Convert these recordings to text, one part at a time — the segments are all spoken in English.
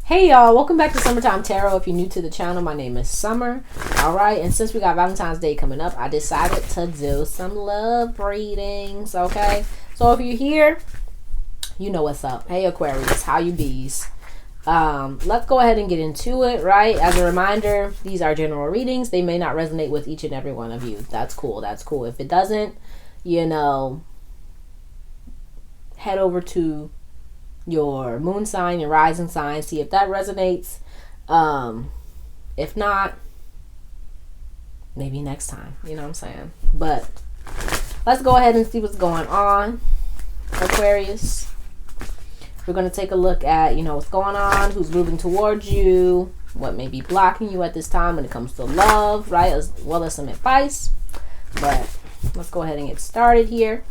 Hey y'all, welcome back to Summertime Tarot. If you're new to the channel, my name is Summer. Alright, and since we got Valentine's Day coming up, I decided to do some love readings, okay? So if you're here, you know what's up. Hey Aquarius, how you bees? Let's go ahead and get into it, right? As a reminder, these are general readings. They may not resonate with each and every one of you. That's cool, that's cool. If it doesn't, you know, head over to your moon sign, your rising sign, see if that resonates. If not, maybe next time, you know what I'm saying? But let's go ahead and see what's going on, Aquarius. We're going to take a look at, you know, what's going on, who's moving towards you, what may be blocking you at this time when it comes to love, right, as well as some advice. But let's go ahead and get started here.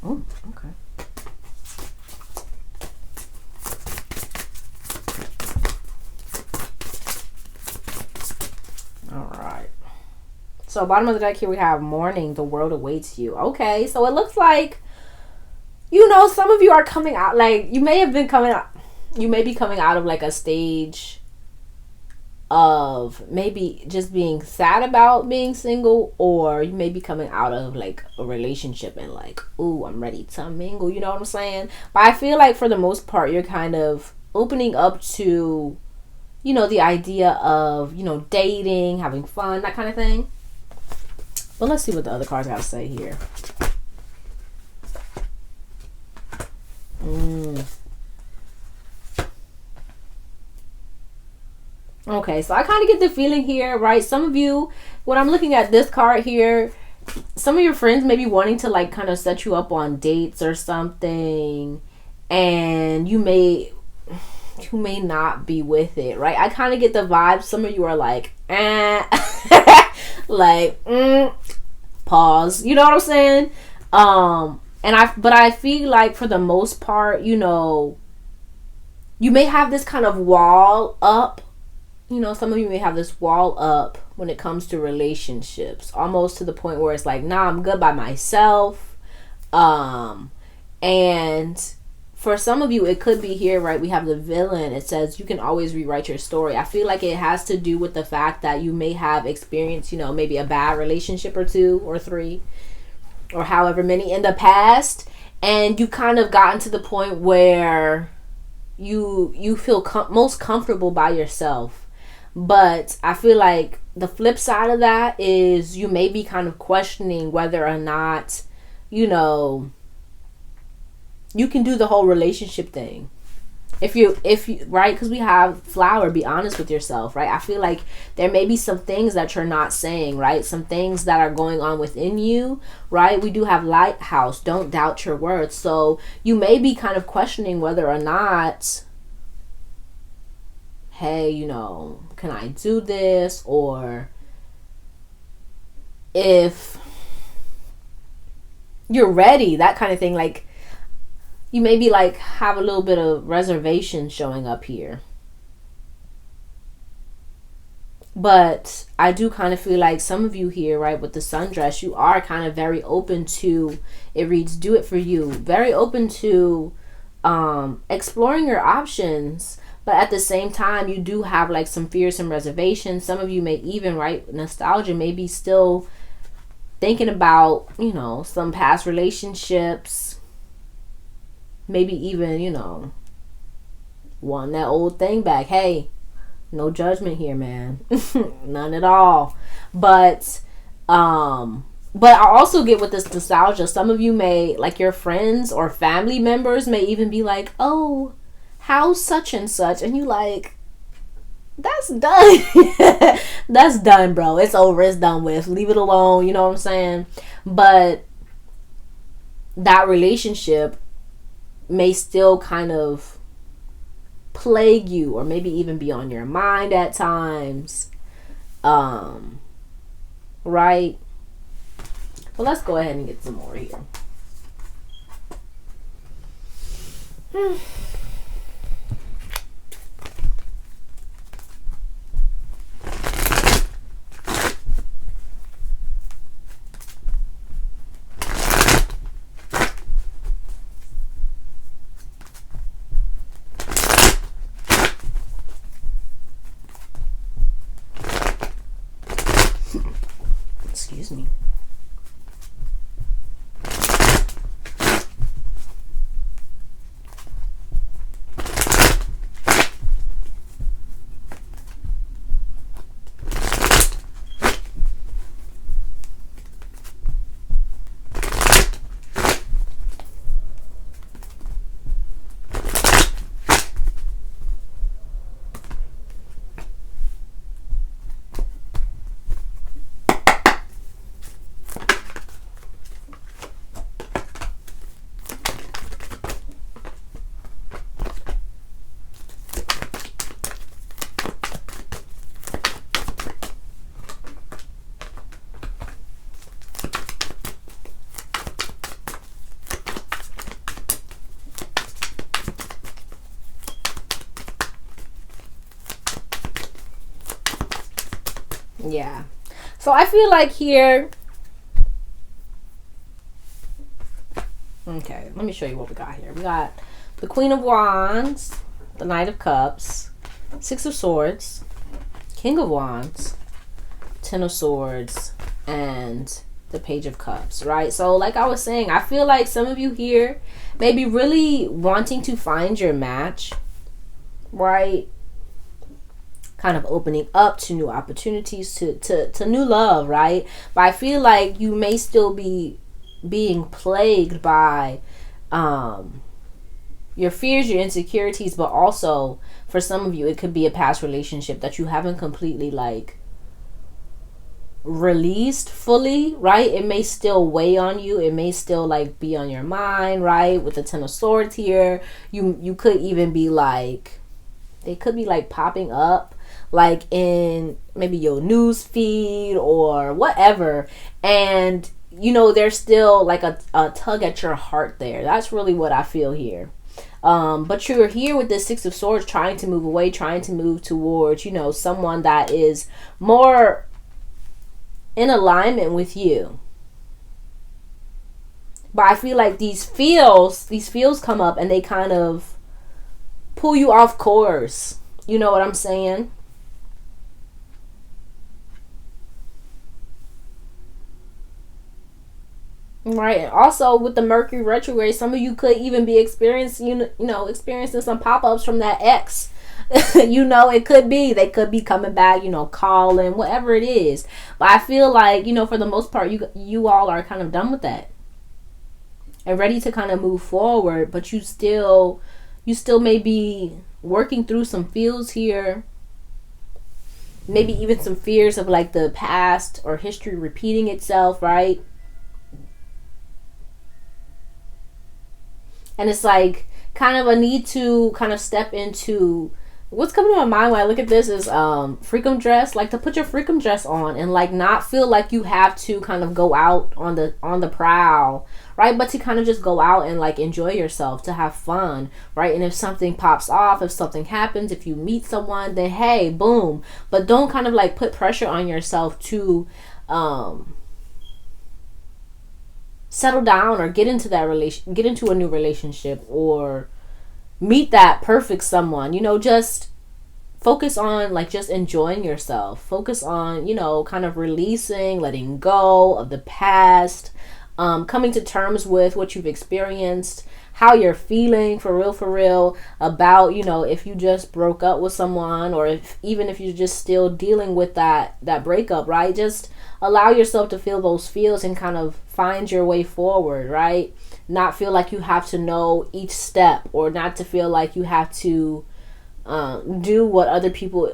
Oh, okay. All right. So bottom of the deck here we have morning, the world awaits you. Okay, so it looks like, you know, some of you are coming out, like you may be coming out of like a stage of maybe just being sad about being single, or you may be coming out of like a relationship and like, ooh, I'm ready to mingle, you know what I'm saying? But I feel like for the most part you're kind of opening up to, you know, the idea of, you know, dating, having fun, that kind of thing. But let's see what the other cards got to say here. Okay, so I kind of get the feeling here, right? Some of you, when I'm looking at this card here, some of your friends may be wanting to like kind of set you up on dates or something, and you may not be with it, right? I kind of get the vibe. Some of you are like, like, pause. You know what I'm saying? But I feel like for the most part, you know, you may have this kind of wall up. You know, some of you may have this wall up when it comes to relationships, almost to the point where it's like, nah, I'm good by myself. And for some of you, it could be here, right? We have the villain. It says you can always rewrite your story. I feel like it has to do with the fact that you may have experienced, you know, maybe a bad relationship or 2 or 3 or however many in the past. And you kind of gotten to the point where you feel most comfortable by yourself. But I feel like the flip side of that is you may be kind of questioning whether or not, you know, you can do the whole relationship thing. If you right, because we have flower, be honest with yourself, right? I feel like there may be some things that you're not saying, right? Some things that are going on within you, right? We do have lighthouse, don't doubt your words. So you may be kind of questioning whether or not, hey, you know, can I do this? Or if you're ready, that kind of thing. Like, you maybe like have a little bit of reservation showing up here. But I do kind of feel like some of you here, right, with the sundress, you are kind of very open to, it reads, do it for you. Very open to exploring your options. But at the same time, you do have like some fears and reservations. Some of you may even, right, nostalgia, maybe still thinking about, you know, some past relationships. Maybe even, you know, want that old thing back. Hey, no judgment here, man. None at all. But I also get with this nostalgia. Some of you may, like your friends or family members may even be like, oh, how's such and such? And you like, that's done. That's done, bro. It's over. It's done with. Leave it alone. You know what I'm saying? But that relationship may still kind of plague you, or maybe even be on your mind at times. Right? Well, let's go ahead and get some more here. Excuse me. Yeah. So I feel like here, okay, let me show you what we got here. We got the Queen of Wands, the Knight of Cups, Six of Swords, King of Wands, Ten of Swords, and the Page of Cups, right? So like I was saying, I feel like some of you here may be really wanting to find your match, right? Kind of opening up to new opportunities, to new love, right? But I feel like you may still be being plagued by your fears, your insecurities, but also for some of you it could be a past relationship that you haven't completely like released fully, right? It may still weigh on you, it may still like be on your mind, right? With the Ten of Swords here, you could even be like, they could be like popping up like in maybe your news feed or whatever, and you know there's still like a tug at your heart there. That's really what I feel here. But you're here with this Six of Swords, trying to move away, trying to move towards, you know, someone that is more in alignment with you. But I feel like these feels come up and they kind of pull you off course. You know what I'm saying? Right. And also with the Mercury retrograde, some of you could even be experiencing, experiencing some pop-ups from that ex. It could be, they could be coming back, calling, whatever it is. But I feel like, for the most part, you all are kind of done with that and ready to kind of move forward, but you still may be working through some feels here. Maybe even some fears of like the past or history repeating itself, right? And it's like kind of a need to kind of step into what's coming to my mind when I look at this is freakum dress, like to put your freakum dress on and like not feel like you have to kind of go out on the prowl, right? But to kind of just go out and like enjoy yourself, to have fun, right? And if something pops off, if something happens, if you meet someone, then hey, boom. But don't kind of like put pressure on yourself to settle down or get into a new relationship or meet that perfect someone. Just focus on like just enjoying yourself. Focus on, kind of releasing, letting go of the past, coming to terms with what you've experienced, how you're feeling for real about, if you just broke up with someone, or if you're just still dealing with that breakup, right? Just allow yourself to feel those feels and kind of find your way forward, right? Not feel like you have to know each step, or not to feel like you have to do what other people,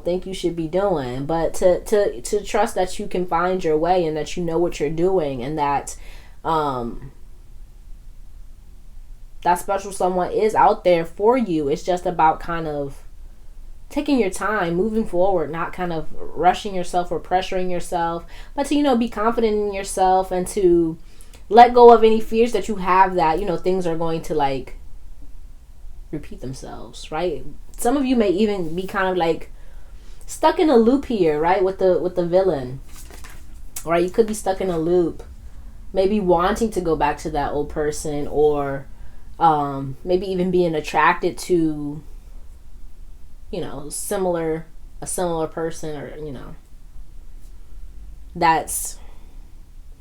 think you should be doing, but to trust that you can find your way and that you know what you're doing, and that that special someone is out there for you. It's just about kind of taking your time, moving forward, not kind of rushing yourself or pressuring yourself, but to, be confident in yourself and to let go of any fears that you have that, things are going to like repeat themselves, right? Some of you may even be kind of like stuck in a loop here, right? With the villain, right? You could be stuck in a loop, maybe wanting to go back to that old person, or maybe even being attracted to, a similar person, or, that's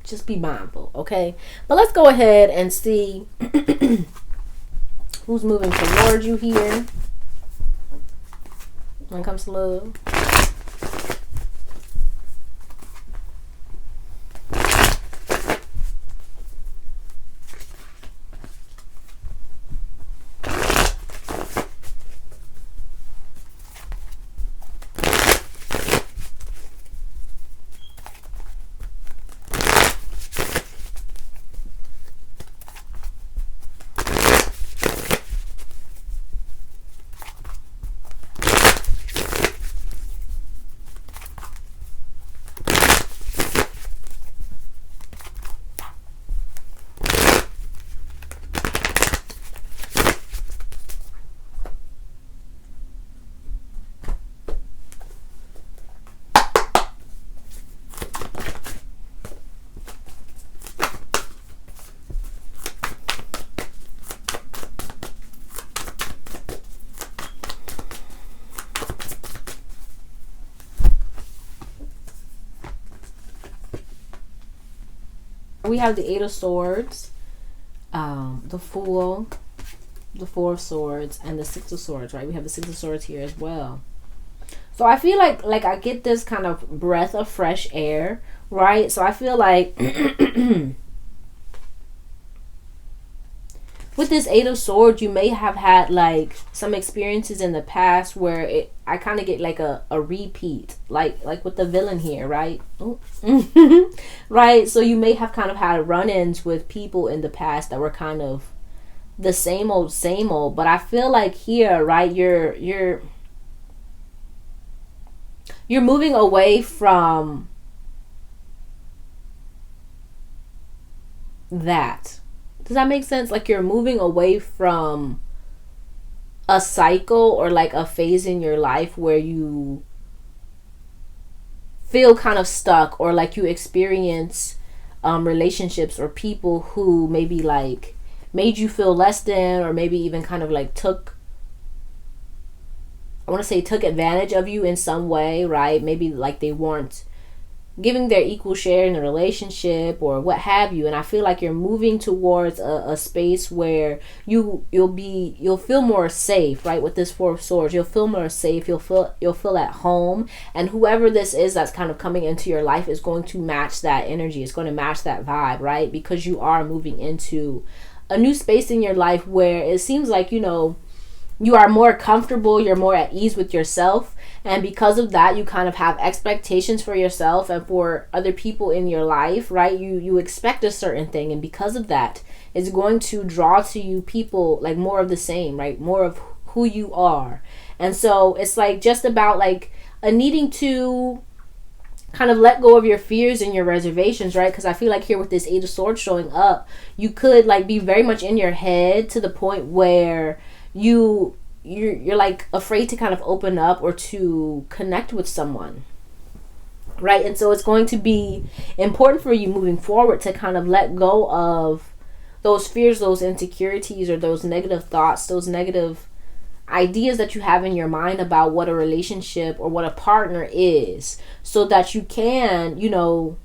Just be mindful, okay? But let's go ahead and see who's moving towards you here when it comes to love. We have the Eight of Swords, the Fool, the Four of Swords, and the Six of Swords, right? We have the Six of Swords here as well. So I feel like I get this kind of breath of fresh air, right? So I feel like with this Eight of Swords, you may have had like some experiences in the past where I kind of get like a repeat, like with the villain here, right? Right? So you may have kind of had run-ins with people in the past that were kind of the same old, but I feel like here, right, you're moving away from that. Does that make sense? Like you're moving away from a cycle or like a phase in your life where you feel kind of stuck, or like you experience relationships or people who maybe like made you feel less than, or maybe even kind of like took advantage of you in some way, right? Maybe like they weren't giving their equal share in the relationship or what have you. And I feel like you're moving towards a space where you'll feel more safe, right? With this Four of Swords, you'll feel more safe, you'll feel at home, and whoever this is that's kind of coming into your life is going to match that energy, it's going to match that vibe, right? Because you are moving into a new space in your life where it seems like, you know, you are more comfortable, you're more at ease with yourself, and because of that you kind of have expectations for yourself and for other people in your life, right? You expect a certain thing, and because of that it's going to draw to you people like more of the same, right? More of who you are. And so it's like just about like a needing to kind of let go of your fears and your reservations, right? Because I feel like here with this Eight of Swords showing up, you could like be very much in your head to the point where you're like afraid to kind of open up or to connect with someone, right? And so it's going to be important for you moving forward to kind of let go of those fears, those insecurities, or those negative thoughts, those negative ideas that you have in your mind about what a relationship or what a partner is, so that you can, you know,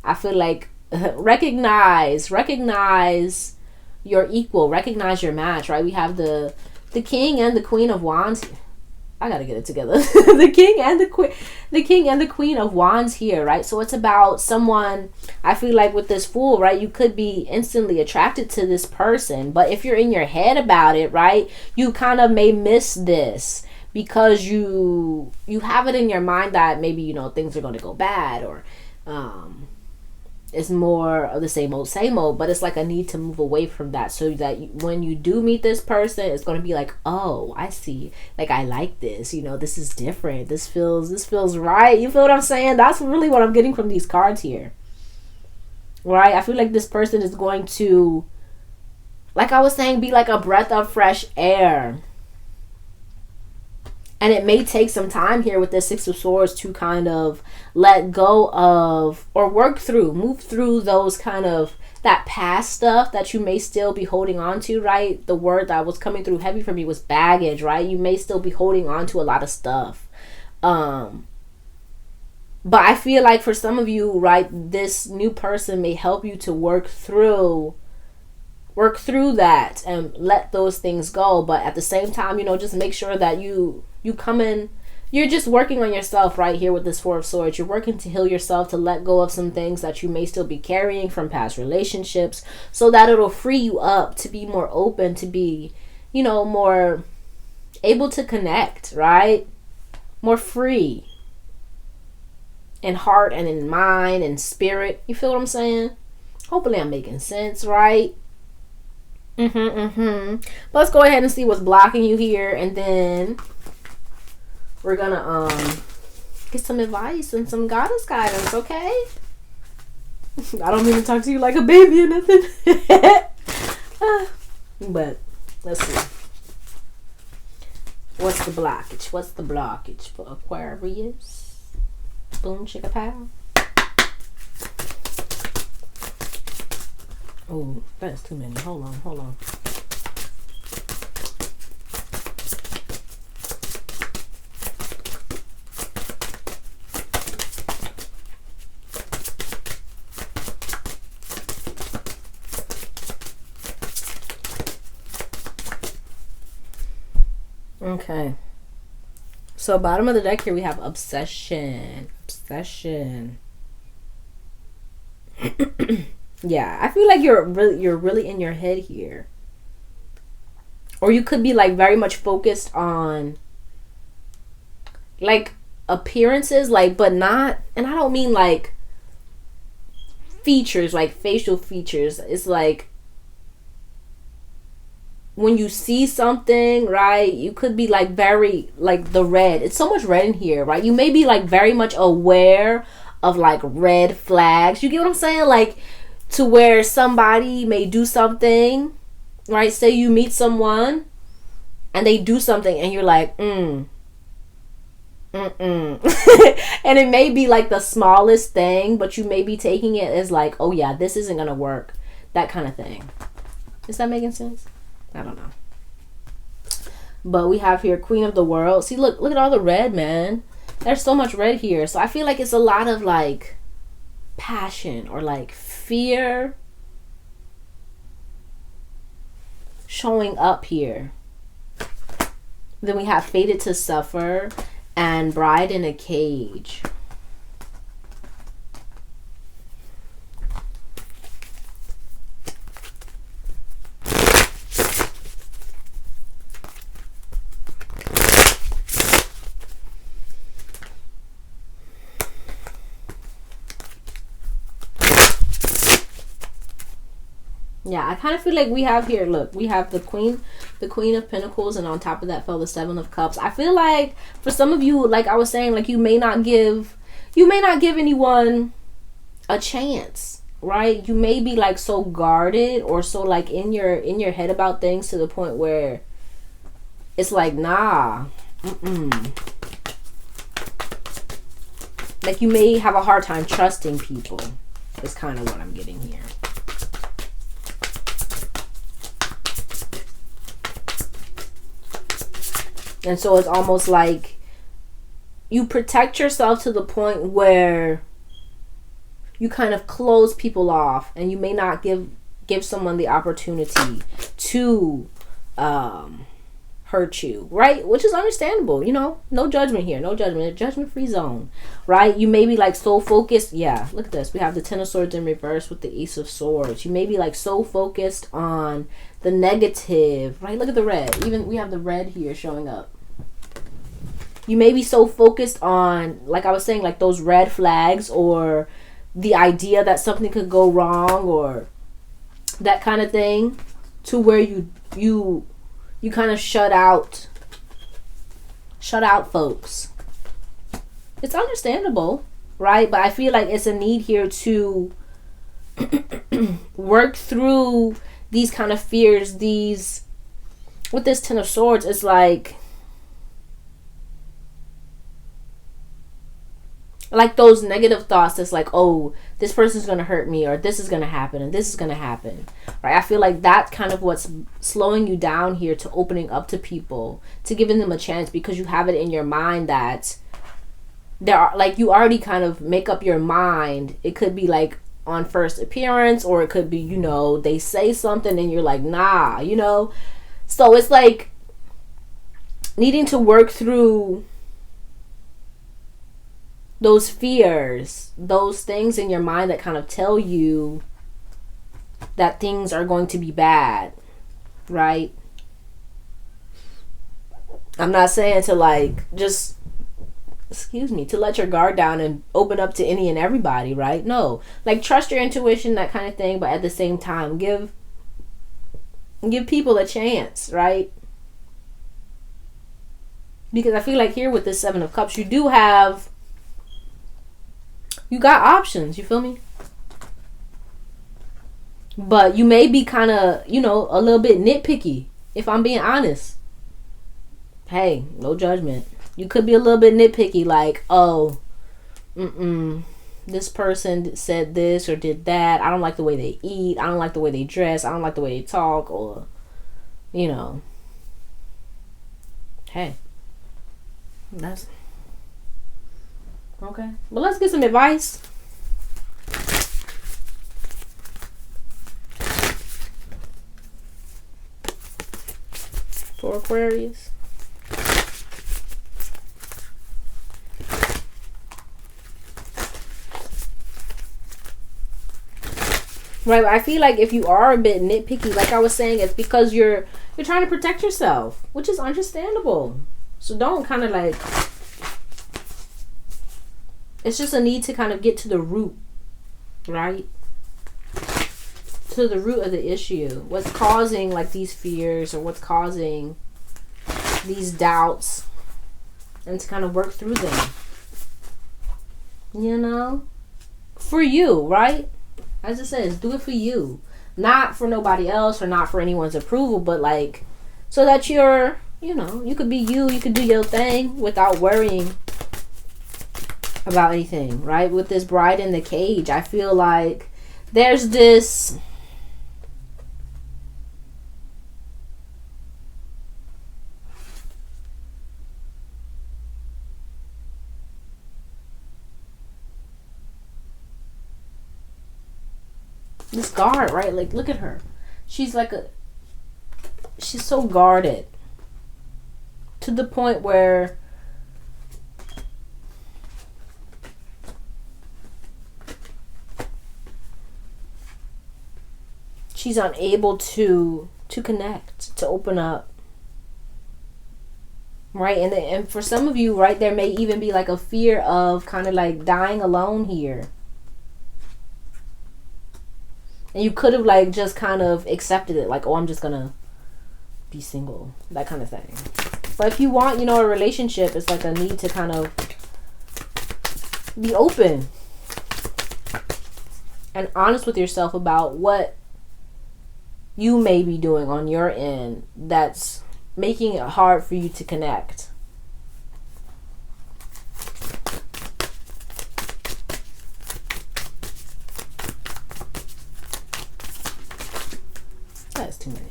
I feel like recognize your equal, recognize your match, right? We have the King and the Queen of Wands. I gotta get it together. the King and the Queen of Wands here, right? So it's about someone, I feel like with this Fool, right? You could be instantly attracted to this person, but if you're in your head about it, right, you kind of may miss this because you have it in your mind that maybe, you know, things are going to go bad, or it's more of the same old, but it's like a need to move away from that, so that when you do meet this person, it's going to be like, oh, I see, like I like this, you know, this is different, this feels right. You feel what I'm saying? That's really what I'm getting from these cards here, right? I feel like this person is going to, like I was saying, be like a breath of fresh air. And it may take some time here with the Six of Swords to kind of let go of, or move through those kind of, that past stuff that you may still be holding on to, right? The word that was coming through heavy for me was baggage, right? You may still be holding on to a lot of stuff. But I feel like for some of you, right, this new person may help you to work through that and let those things go. But at the same time, just make sure that you come in, you're just working on yourself right here with this Four of Swords. You're working to heal yourself, to let go of some things that you may still be carrying from past relationships, so that it'll free you up to be more open, to be, more able to connect, right? More free in heart and in mind and spirit. You feel what I'm saying? Hopefully I'm making sense, right? But let's go ahead and see what's blocking you here, and then we're gonna get some advice and some goddess guidance, okay? I don't mean to talk to you like a baby or nothing. But let's see. What's the blockage? What's the blockage for Aquarius? Boom, chicka pow. Oh, that's too many. Hold on. Okay. So bottom of the deck here we have obsession. Yeah, I feel like you're really in your head here. Or you could be like very much focused on like appearances, like, but not, and I don't mean like features, like facial features. It's like when you see something, right, you could be like very, like the red. It's so much red in here, right? You may be like very much aware of like red flags. You get what I'm saying? Like, to where somebody may do something, right? Say you meet someone and they do something and you're like, and it may be like the smallest thing, but you may be taking it as like, oh yeah, this isn't gonna work. That kind of thing. Is that making sense? I don't know. But we have here Queen of the World. See, look at all the red, man. There's so much red here. So I feel like it's a lot of like passion or like fear showing up here. Then we have Fated to Suffer and Bride in a Cage. Yeah, I kind of feel like we have here, look, we have the Queen of Pentacles, and on top of that fell the Seven of Cups. I feel like for some of you, like I was saying, like you may not give anyone a chance, right? You may be like so guarded or so like in your head about things to the point where it's like, nah, like you may have a hard time trusting people is kind of what I'm getting here. And so it's almost like you protect yourself to the point where you kind of close people off, and you may not give someone the opportunity to hurt you, right? Which is understandable, no judgment here, no judgment, a judgment-free zone, right? You may be like so focused. Yeah, look at this. We have the Ten of Swords in reverse with the Ace of Swords. You may be like so focused on the negative, right? Look at the red. Even we have the red here showing up. You may be so focused on, like I was saying, like those red flags or the idea that something could go wrong or that kind of thing, to where you kind of shut out folks. It's understandable, right? But I feel like it's a need here to work through these kind of fears. These, with this Ten of Swords, it's like those negative thoughts that's like, oh, this person's gonna hurt me, or this is gonna happen, and this is gonna happen, right? I feel like that's kind of what's slowing you down here to opening up to people, to giving them a chance, because you have it in your mind that there are, like, you already kind of make up your mind. It could be like on first appearance, or it could be, you know, they say something and you're like, nah, you know. So it's like needing to work through those fears, those things in your mind that kind of tell you that things are going to be bad, right? I'm not saying to like just, excuse me, to let your guard down and open up to any and everybody, right? No, like trust your intuition, that kind of thing, but at the same time give people a chance, right? Because I feel like here with this Seven of Cups, you got options, you feel me? But you may be kind of, you know, a little bit nitpicky, if I'm being honest. Hey, no judgment. You could be a little bit nitpicky, like, oh, this person said this or did that. I don't like the way they eat. I don't like the way they dress. I don't like the way they talk, or, you know. Hey, that's okay. But let's get some advice. For Aquarius. Right, I feel like if you are a bit nitpicky, like I was saying, it's because you're trying to protect yourself, which is understandable. So don't kind of like, it's just a need to kind of get to the root, right? To the root of the issue. What's causing like these fears, or what's causing these doubts, and to kind of work through them. You know? For you, right? As it says, do it for you. Not for nobody else, or not for anyone's approval, but like, so that you're, you know, you could be you, you could do your thing without worrying about anything, right? With this bride in the cage, I feel like there's this guard, right? Like, look at her. She's so guarded to the point where she's unable to connect, to open up, right? And for some of you, right, there may even be like a fear of kind of like dying alone here. And you could have like just kind of accepted it, like, oh, I'm just gonna be single, that kind of thing. But if you want, you know, a relationship, it's like a need to kind of be open and honest with yourself about what you may be doing on your end that's making it hard for you to connect. That's too many.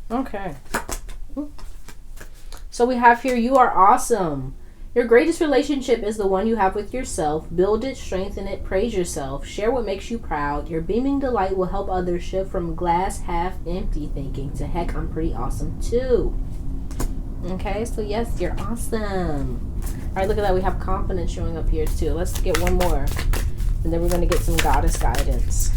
Okay. So we have here, you are awesome. Your greatest relationship is the one you have with yourself. Build it, strengthen it, praise yourself. Share what makes you proud. Your beaming delight will help others shift from glass half empty thinking to heck, I'm pretty awesome too. Okay, so yes, you're awesome. All right, look at that. We have confidence showing up here too. Let's get one more, and then we're going to get some goddess guidance.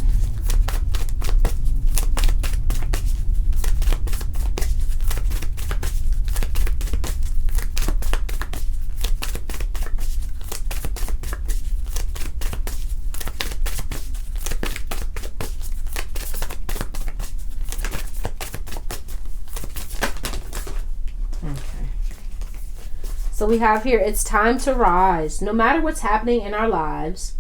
So we have here, it's time to rise. No matter what's happening in our lives,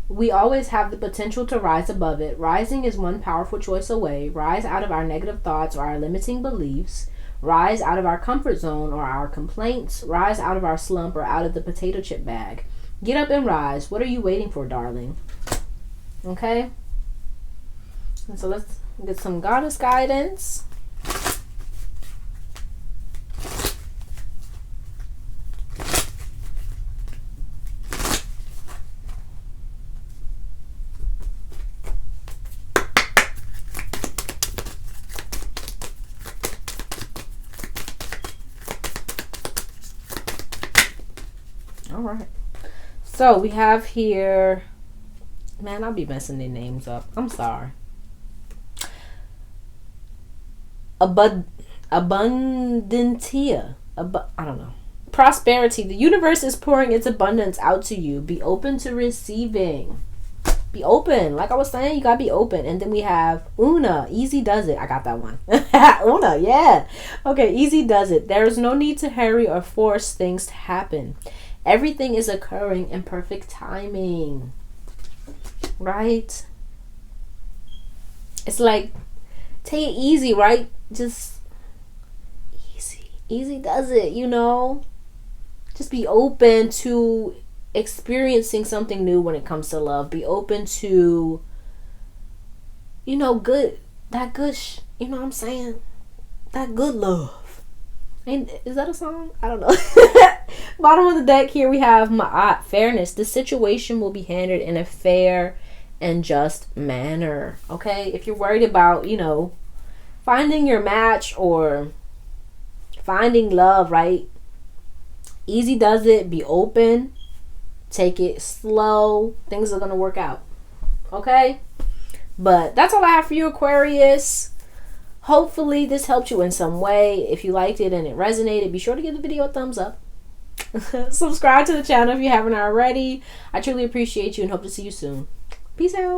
we always have the potential to rise above it. Rising is one powerful choice away. Rise out of our negative thoughts or our limiting beliefs. Rise out of our comfort zone or our complaints. Rise out of our slump or out of the potato chip bag. Get up and rise. What are you waiting for, darling? Okay? And so let's get some goddess guidance. All right. So we have here, man, I'll be messing their names up. I'm sorry. Abundantia. I don't know. Prosperity. The universe is pouring its abundance out to you. Be open to receiving. Be open. Like I was saying, you gotta be open. And then we have Una. Easy does it. I got that one. Una, yeah. Okay, easy does it. There is no need to hurry or force things to happen. Everything is occurring in perfect timing. Right? It's like, take it easy, right? Just easy. Easy does it, you know? Just be open to experiencing something new when it comes to love. Be open to, you know, you know what I'm saying? That good love. And is that a song? I don't know. Bottom of the deck here we have Ma'at, fairness. The situation will be handled in a fair and just manner. Okay? If you're worried about, you know, finding your match or finding love, right? Easy does it. Be open. Take it slow. Things are going to work out. Okay? But that's all I have for you, Aquarius. Hopefully this helped you in some way. If you liked it and it resonated, be sure to give the video a thumbs up. Subscribe to the channel if you haven't already. I truly appreciate you and hope to see you soon. Peace out.